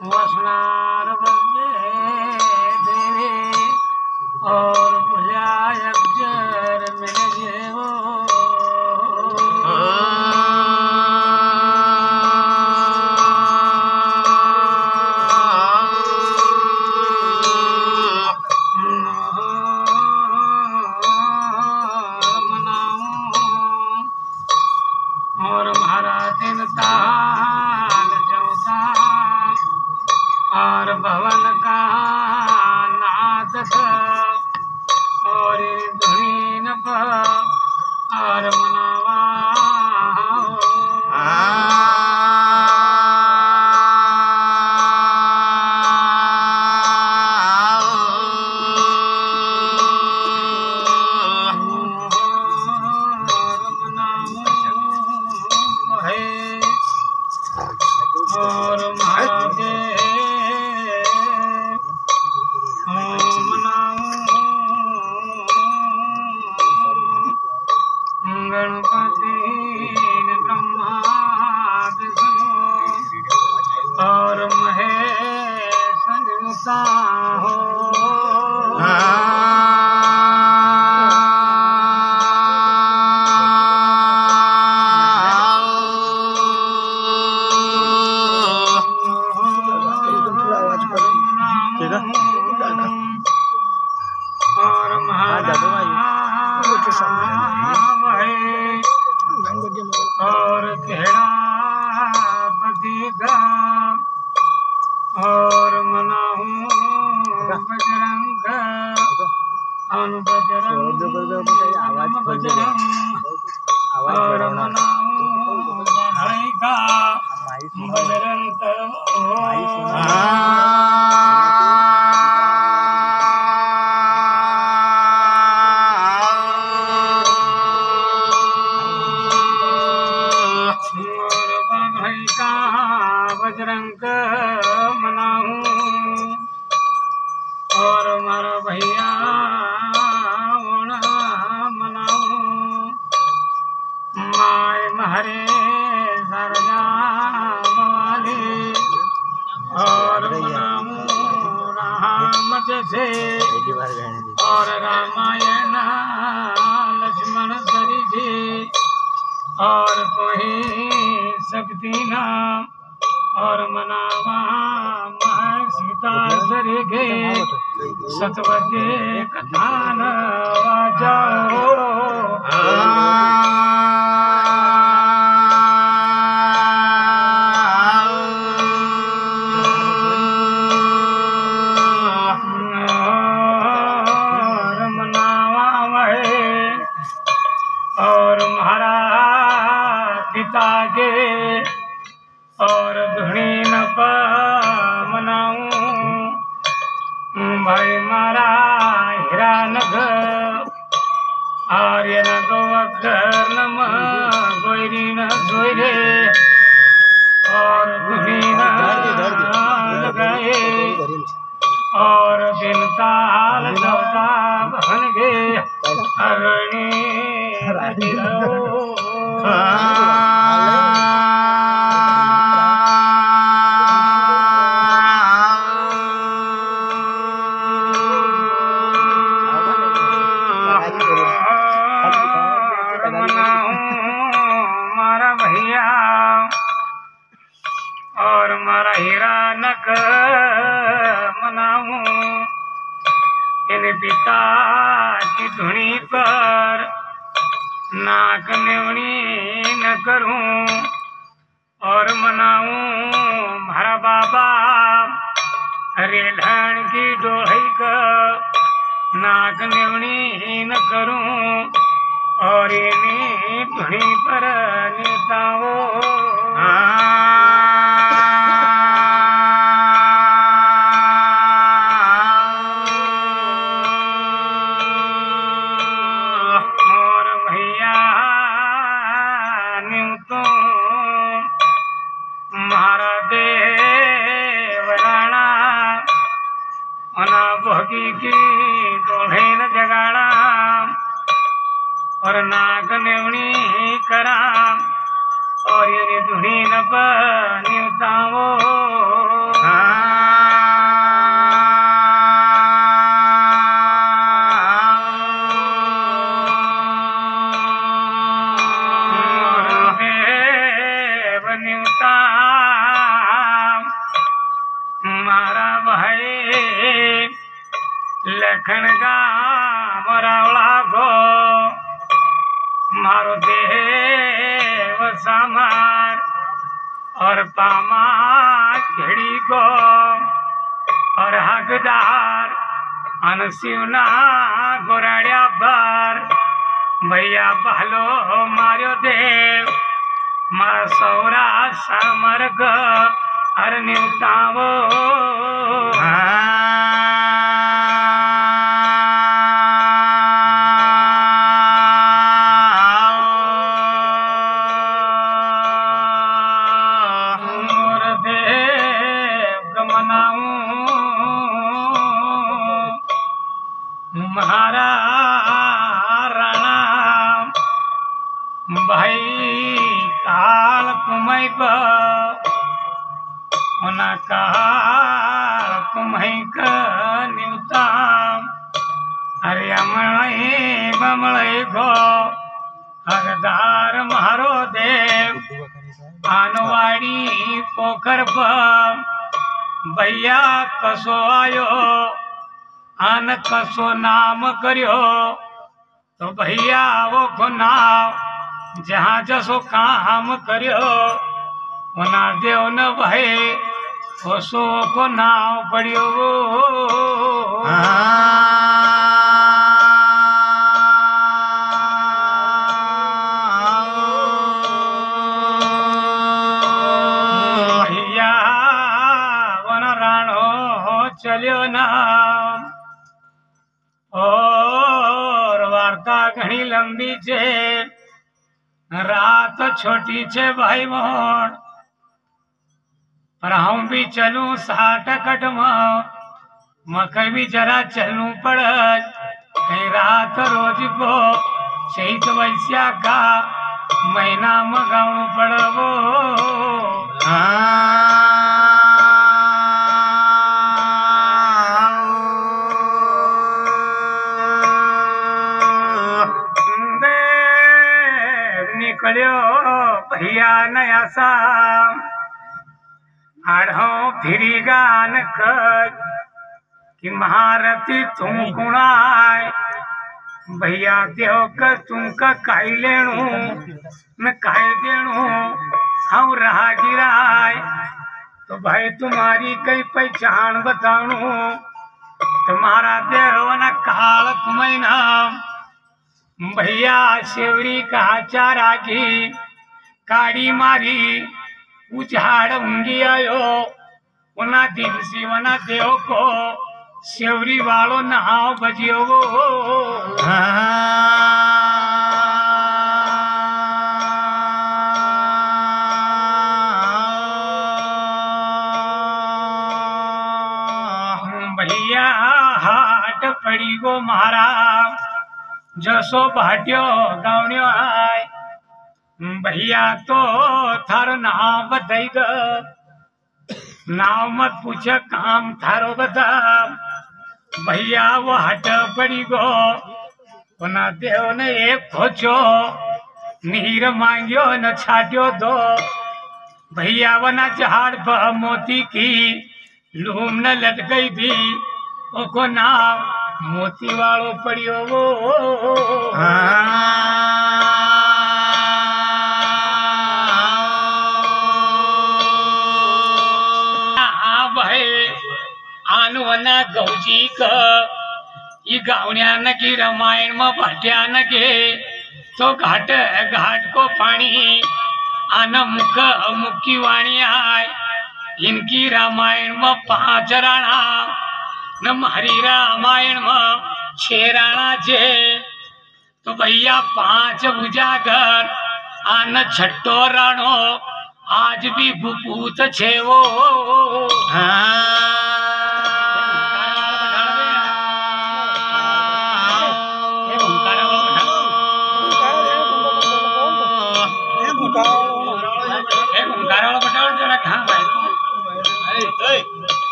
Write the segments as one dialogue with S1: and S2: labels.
S1: वसनार बजे देवे और भुल्या अक्षर मिल जेवो और महाराज दिन ताल चौथा और भवन का नाद और धुनीन और मनावा और महादेव गणपति ब्रह्मा विष्णु और महेश निता हो और और घेड़ा बदीगा और मनाहू बजरंग बजरंग और मनाहू बजरंग बजरंग मनाऊं और मारा भैया ओणा मनाऊं माय महरे सरजा वाले और मनाऊं राम जैसे और रामायण लक्ष्मण सरी जी और कोई शक्ति नाम और मनावा मह सीता सर गे सतवते कथान जाओ मनावा महे और महाराज पिता के और धुनी न मनाऊं भाई मारा हीरा नग आर्य न दो अक्षर नम गोयरी न गोयरे और धुनी न लगाए और दिन ताल चौथा बन गे अरणी मारा भैया और मारा हीरा नक मनाऊं इन पिता की धुनी पर नाक नेवनी न करूं और मनाऊं मारा बाबा रेलहन की डोहई का नाक नेवनी न करूं और इन्हीं धुनी पर नेताओं और भैया न्यूतो महारा देव राणा भोगी की डोढ़े न जगाड़ा और नाग नेवनी करा और ये धुनी न बनिताओ लखन गाम रावला गो मारो देव समार और पामा घड़ी को और हकदार अनशिवना गोराड्या बार भैया बहलो मार्यो देव मारा सौरा सामर्ग हर न्यूतावो महारा राणा भाई काल कुमई उना काल कुमई का न्यूता अरे अमड़ई बमड़ई गो हकदार मारो देव आनवाड़ी पोखर पर भैया कसो आयो आन कसो नाम करियो तो भैया वो को नाम जहाँ जसो काम करियो उना देव न भाई ओसो को नाम पड़ियो भैया वन राणो चलियो नाम और वार्ता घनी लंबी छे रात छोटी छे भाई मोहन पर हम भी चलूं 60 में मकई भी जरा चलूं पड़ कहीं रात रोज को चैत वैश्या का महीना मगाऊ पड़वो निकलियो भैया नया सा आढ़ो फिरी गान कर कि महारथी तुम कुणाय भैया देव का तुमका काई लेणू मैं काई देणू हम रहा गिराय तो भाई तुम्हारी कई पहचान बताणू तुम्हारा देव न काल कुमई नाम भैया शेवड़ी का चारा की काड़ी मारी उजाड़ ऊंगी आयो उना दिन सी वना देव को शेवरी वालो नहाओ बजियो वो भैया हाट पड़ी गो मारा जसो भाट्यो गावण्यो आय भैया तो थारो नाम बताई ग नाव मत पूछ काम थारो बता भैया वो हट पड़ी गो उना देव ने एक खोचो नीर मांगियो न छाटियो दो भैया वना झाड़ पर मोती की लूम न लट गई थी ओको नाम मोती वालो पड़ियो वो आनुवना गौजी का ये गावण्यान की रामायण में भाट्यान के तो घाट घाट को पानी आना मुख मुखी वाणी आय इनकी रामायण में 5 राणा न हमारी रामायण में 6 राणा जे तो भैया 5 उजागर आन 6ठो राणो आज भी गुपूत छे वो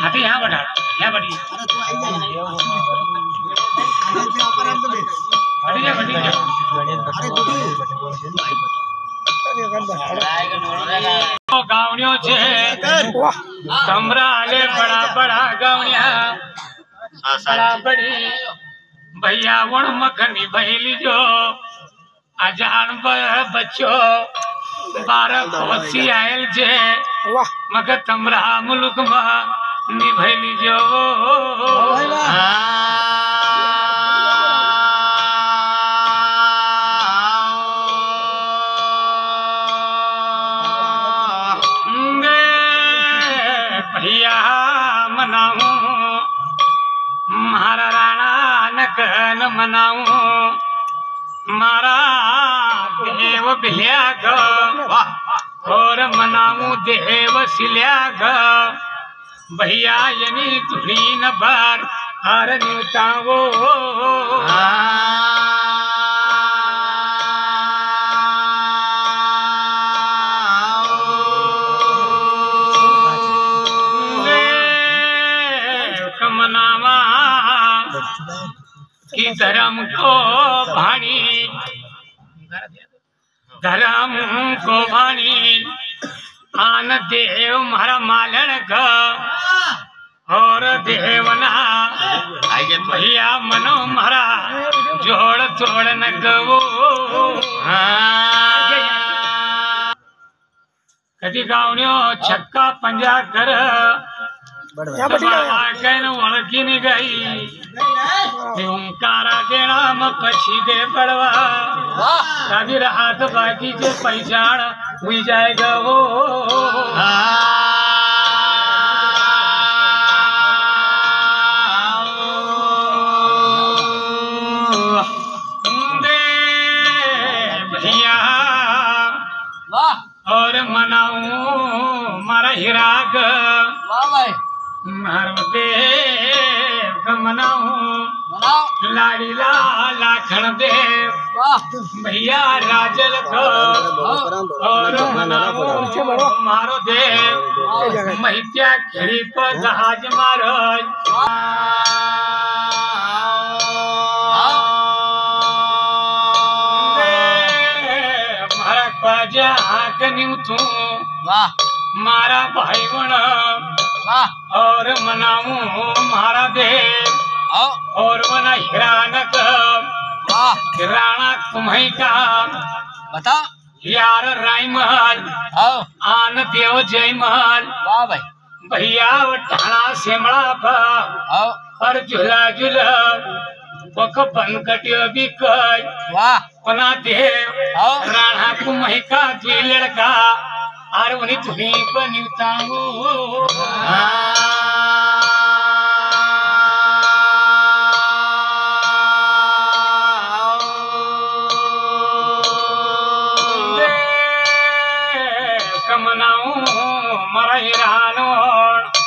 S1: हाथी यहाँ बैठा यहाँ बैठी अरे तू आई जा अरे तू गावड़ियों छे कमरा ले बड़ा बड़ा गावड़िया बड़ा बड़ी भैया वण मखनी भैली जो अजान बच्चो 12 कोसी आयल छे मगर तमरा मुल्क में निभैली जो भैया मनाऊ मारा राणा नकन मनाऊ मारा देव बिल्या ग और मनाऊ देव सिल्या ग भैया यनी तुड़ी न भर हर न्यूतावो मनावा कि धर्म को भाणी धर्म को भाणी आन देव मारा मालन का और देवना भैया मनो मारा जोड़ तोड़ न गवो कदी गावण्यो छक्का पंजा कर ओळखी नहीं गई ओंकारा देना म पछी दे पड़वा कभी रात बाकी जे पहचान हुई जाएगा वो भैया और मनाऊ मारा हिराग मारो देव मनाऊ लाड़ी लाखन देव भैया राजल को और मनाऊ मारो देव महित्या खिड़ी पर जहाज मारो मारा पाजा कन्यू तू मारा भाई बना और मनाऊ मारा देव और मना हिरानक राणा तुम्हें का
S2: बता
S1: यार राय महल आन देव जय महल
S2: वाह भाई
S1: भैया ठाणा सेमड़ा पर झूला झूला बक बन कटियो भी कई
S2: वाह
S1: पना देव राणा तुम्हें का द्वि लड़का और उन्हीं तुम्हें पर निवताऊ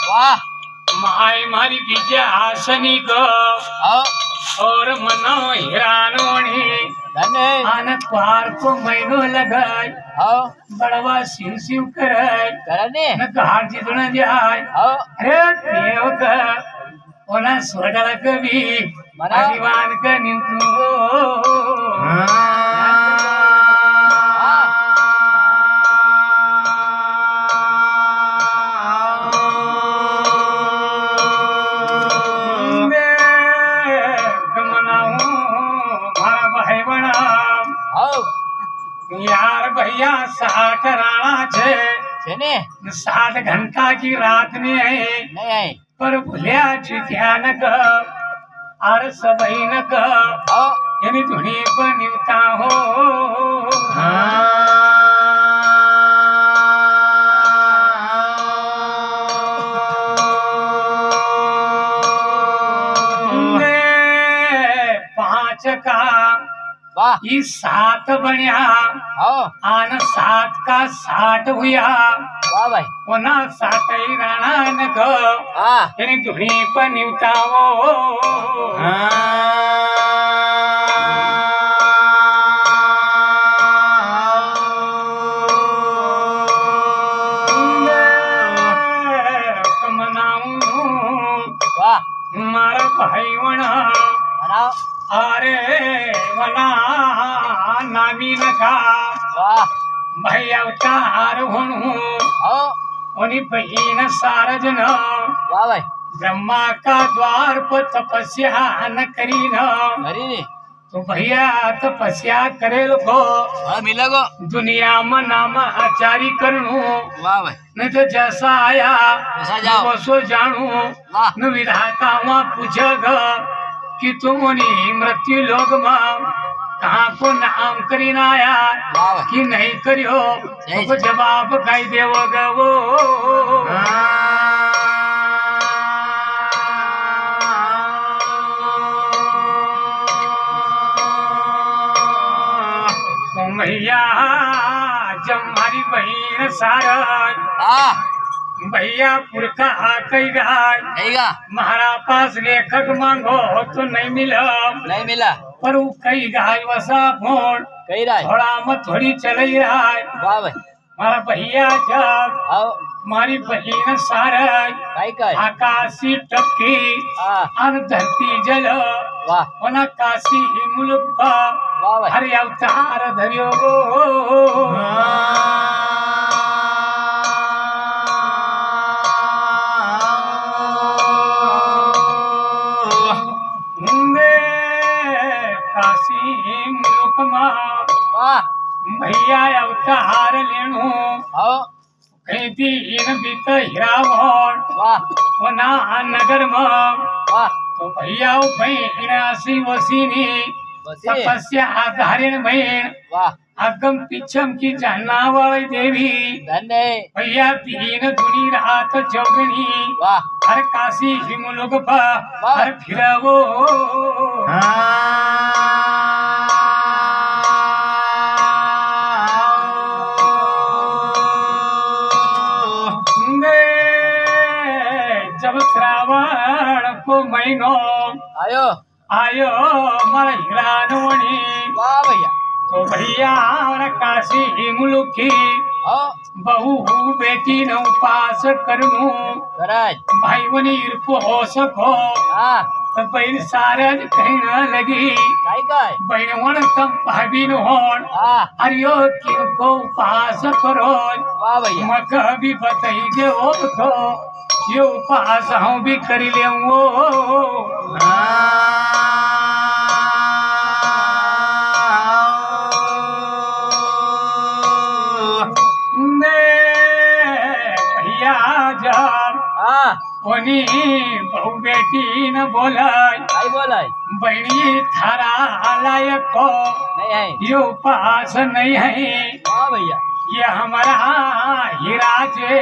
S2: वाह
S1: माई मारी बीजा आसनी को और मनो हिरानोनी आन क्वार को मैनो लगाई बड़वा शिव शिव करे न कहार जितना जाए अरे देव का ओना सोडल कभी दीवान का निंतु यार भैया 60 राणा छे 60 घंटा की रात नहीं है पर भूलिया चुकिया न और सबई न यानी धुनी पर निवता हो पांच का ये 7 बनिया आन 7 का 60 हुआ
S2: वाह भाई
S1: वना 7 ही राणा न को यानी धुनी पर निवता हो मारा भाई वना अरे वना नामी न का भाई अवतार होणू
S2: हो
S1: आणि बहीण सारजन
S2: वाह भाई
S1: ब्रह्मा का द्वार पर तपस्या न करीन
S2: अरे रे
S1: तो भैया तपस्या करेल को
S2: हाँ मिला गो
S1: दुनिया में नाम आचारी करणू
S2: वाह भाई
S1: नहीं तो जैसा आया
S2: वैसा जाओ।
S1: वैसो जानू
S2: वाह
S1: न विधाता वहाँ पूछेग कि तुम मृत्यु लोक में कहाँ को नाम करीन आया
S2: वाह भाई
S1: कि नहीं करियो तो जवाब कही देवोगे वो तो भैया जब हमारी बहन सारज
S2: हाँ
S1: भैया पुरखा कई गाय
S2: देगा
S1: महारा पास लेखक मांगो तो नहीं मिला
S2: नहीं मिला
S1: पर वो कई गाय वसा फोन
S2: कही रहा है
S1: थोड़ा मत थोड़ी चल ही रहा है
S2: वाह भाई
S1: हमारा भैया जब
S2: आओ
S1: हमारी बहन सारज
S2: काई का
S1: आकाशी टपकी
S2: हाँ
S1: अन धरती जल
S2: वाह
S1: वना काशी मुल्क
S2: वाह भाई
S1: हरि अवतार धरियो काशी मुल्क में
S2: वाह
S1: भैया अवतार लेणू
S2: आओ
S1: कहीं दीन बीत हिरावण
S2: वाह
S1: वना नगर में
S2: वाह
S1: तो भैया बहन आसी वसीनी
S2: बसी
S1: तपस्या आधारिण बहन
S2: वाह
S1: अगम पिछम की जानना वाली देवी
S2: धन्य
S1: भैया दीन दुनी रात चौगनी
S2: वाह
S1: हर काशी हिमुलोक पर हर फिरवो जब श्रावण को महीनो
S2: आयो
S1: आयो मर हिरानवणी
S2: वाह भैया
S1: तो भैया और काशी मुलुकी
S2: आओ
S1: बहु बेटी न उपास करनू
S2: कराज
S1: भाई बनी इरको हो सको
S2: हाँ
S1: तो बहन सारज कहना लगी
S2: काई का
S1: बहन तम भाभी न होन
S2: हाँ
S1: अरियो किनको उपास करो
S2: वाह भैया
S1: मक भी बताई दे हो तो ये उपास हम भी करी ले भैया जब
S2: हाँ
S1: कोनी बहु बेटी न बोलाई
S2: काई बोला
S1: बहनी थारा लायक को
S2: नहीं है
S1: ये उपास नहीं है
S2: वाह भैया
S1: ये हमारा हीरा जे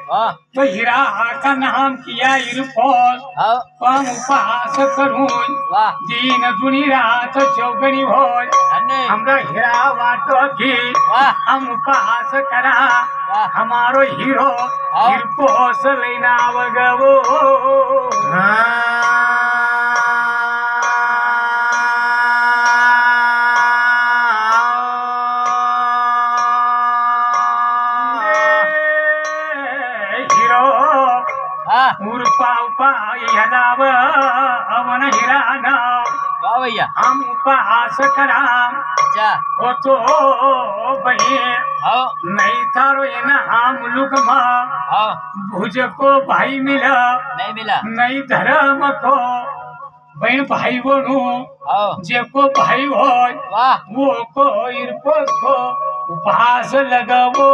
S2: वाह
S1: तो हीरा का नाम किया इरफोस
S2: आओ
S1: हम उपास करूं
S2: वाह
S1: दिन दुनी रात चौगनी हो
S2: धन्य
S1: हमरा हीरा वाटो की
S2: वाह
S1: हम उपास करा
S2: वाह
S1: हमारो हीरो
S2: हाँ।
S1: इरफोस लेना वगवो हीरो
S2: हाँ
S1: उर्पा उपा यदाव अवन हिराना
S2: वाह भैया
S1: हम उपहास करा
S2: अच्छा
S1: हो तो बहे
S2: आओ
S1: नहीं थारो ना हम लुक मा
S2: आओ
S1: भुज को भाई मिला
S2: नहीं मिला
S1: नहीं धर्म को बहन भाई बोनू
S2: आओ
S1: जे को भाई हो
S2: वाह
S1: वो को इरको को उपहास लगावो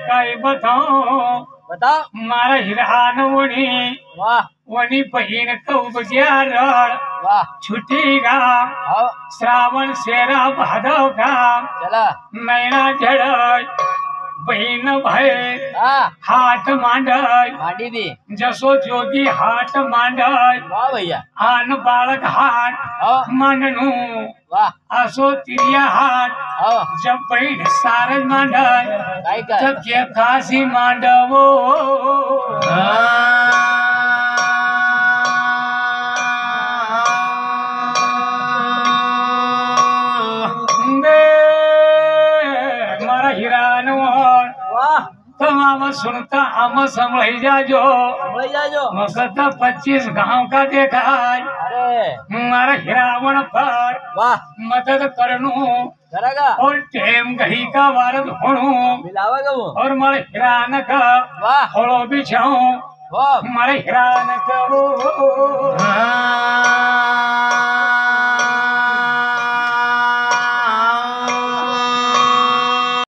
S1: काय बताओ
S2: बताओ
S1: मारा हिरान वणी
S2: वाह
S1: वणी बहीण कौब गया रड
S2: वाह
S1: छुटी गा
S2: आओ
S1: श्रावण शेरा भादव का
S2: चला
S1: नैना झड़ बहीण भय
S2: हाँ
S1: हाथ मांडय
S2: मांडी दी
S1: जसो जोगी हाथ मांडय
S2: वाह भैया
S1: आन बाळक हात
S2: आओ
S1: मांडणू
S2: वाह
S1: असो तिरिया हात
S2: आओ
S1: जब बहीण सारज मांडय
S2: काई का
S1: तब के काशी मांडवो मारा हिरान
S2: वाह
S1: तमा नाम सुनता हम समझ जाजो
S2: मળી જાજો
S1: मगध 25 गांव का देखाय
S2: अरे
S1: मारा हिरावण पर
S2: वाह
S1: मदद करनू
S2: करेगा
S1: और टेम गही का वारद होणू
S2: मिलावा गो
S1: और मारे हिरान का
S2: वाह
S1: होळो बिछाऊं
S2: वाह
S1: मारे हिरान का